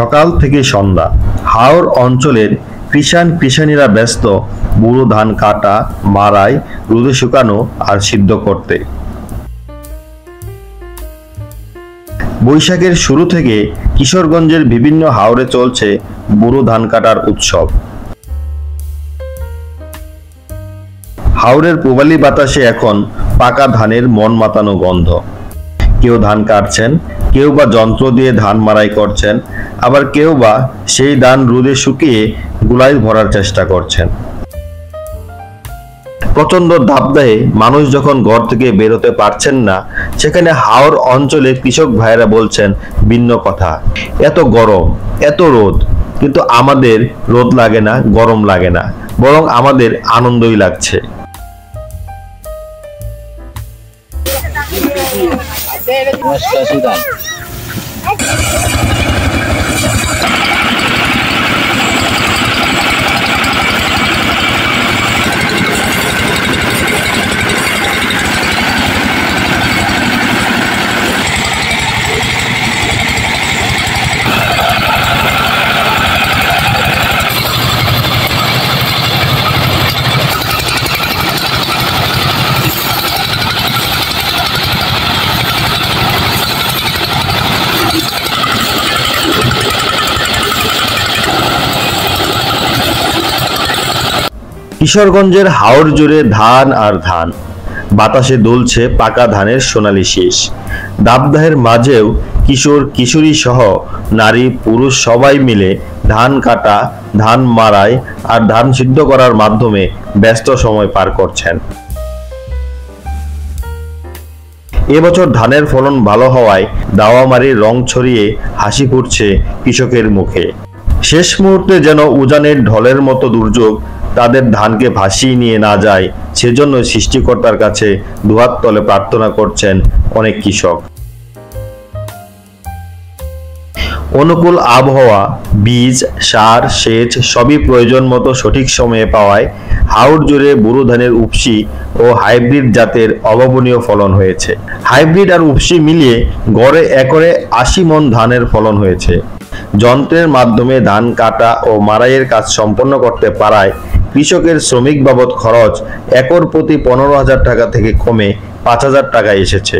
সকাল থেকে সন্ধ্যা হাওর অঞ্চলের কৃষাণ কৃষাণীরা ব্যস্ত বুড়ো ধান কাটা, মাড়াই, রোদে শুকানো আর সিদ্ধ করতে। বৈশাখের শুরু থেকে কিশোরগঞ্জের বিভিন্ন হাওরে চলছে বুড়ো ধান কাটার উৎসব। হাওরের পূবালী বাতাসে এখন পাকা ধানের মন মাতানো গন্ধ। কেউ ধান কাটছেন, কেউ বা যন্ত্র দিয়ে ধান মাড়াই করছেন, আবার কেউ বা সেই ধান রোদে শুকিয়ে গুলায় ভরার চেষ্টা করছেন। প্রচন্ড দাবদাহে মানুষ যখন ঘর থেকে বেরোতে পারছেন না, সেখানে হাওর অঞ্চলে কৃষক ভাইয়েরা বলছেন ভিন্ন কথা। এত গরম, এত রোদ, কিন্তু আমাদের রোদ লাগে না, গরম লাগে না, বরং আমাদের আনন্দই লাগছে। কিশোরগঞ্জের হাওর জুড়ে ধান আর ধান, বাতাসে দুলছে পাকা ধানের সোনালি শীষ। দাবদাহের মাঝেও কিশোর কিশোরী সহ নারী পুরুষ সবাই মিলে ধান কাটা, ধান মাড়াই আর ধান সিদ্ধ করার মাধ্যমে ব্যস্ত সময় পার করছেন। এবছর ধানের ফলন ভালো হওয়ায় দাওয়ামারির রং ছড়িয়ে হাসি ফুটছে কৃষকের মুখে। শেষ মুহূর্তে যেন উজানের ঢলের মতো দুর্যোগ তাদের ধানকে ভাসিয়ে নিয়ে না যায়, সেজন্য সৃষ্টিকর্তার কাছে দুহাত তলে প্রার্থনা করছেন অনেক কৃষক। অনুকূল আবহাওয়া, বীজ, সার, সেচ সবই প্রয়োজন মতো সঠিক সময়ে পাওয়ায় হাওর জুড়ে বুড়ো ধানের উপসি ও হাইব্রিড জাতের অভাবনীয় ফলন হয়েছে। হাইব্রিড আর উপসি মিলিয়ে গড়ে একরে ৮০ মণ ধানের ফলন হয়েছে। যন্ত্রের মাধ্যমে ধান কাটা ও মাড়াইয়ের কাজ সম্পন্ন করতে পারায় কৃষকের শ্রমিক বাবদ খরচ একর প্রতি ১৫,০০০ টাকা থেকে কমে ৫,০০০ টাকায় এসেছে।